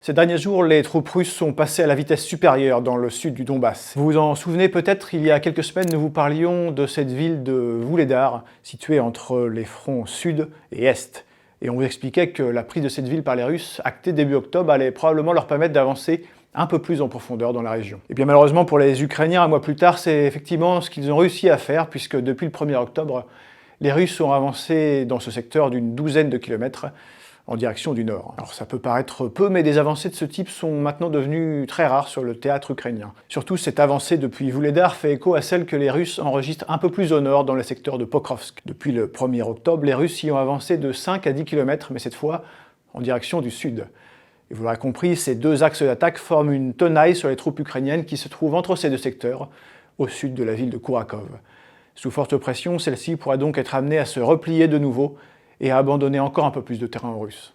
Ces derniers jours, les troupes russes sont passées à la vitesse supérieure dans le sud du Donbass. Vous vous en souvenez peut-être, il y a quelques semaines, nous vous parlions de cette ville de Vuhledar, située entre les fronts sud et est. Et on vous expliquait que la prise de cette ville par les Russes, actée début octobre, allait probablement leur permettre d'avancer un peu plus en profondeur dans la région. Et bien malheureusement pour les Ukrainiens, un mois plus tard, c'est effectivement ce qu'ils ont réussi à faire, puisque depuis le 1er octobre, les Russes ont avancé dans ce secteur d'une douzaine de kilomètres, en direction du nord. Alors ça peut paraître peu, mais des avancées de ce type sont maintenant devenues très rares sur le théâtre ukrainien. Surtout, cette avancée depuis Vuhledar fait écho à celle que les Russes enregistrent un peu plus au nord dans le secteur de Pokrovsk. Depuis le 1er octobre, les Russes y ont avancé de 5 à 10 km, mais cette fois en direction du sud. Et vous l'aurez compris, ces deux axes d'attaque forment une tenaille sur les troupes ukrainiennes qui se trouvent entre ces deux secteurs, au sud de la ville de Kourakov. Sous forte pression, celle-ci pourra donc être amenée à se replier de nouveau et à abandonner encore un peu plus de terrain aux Russes.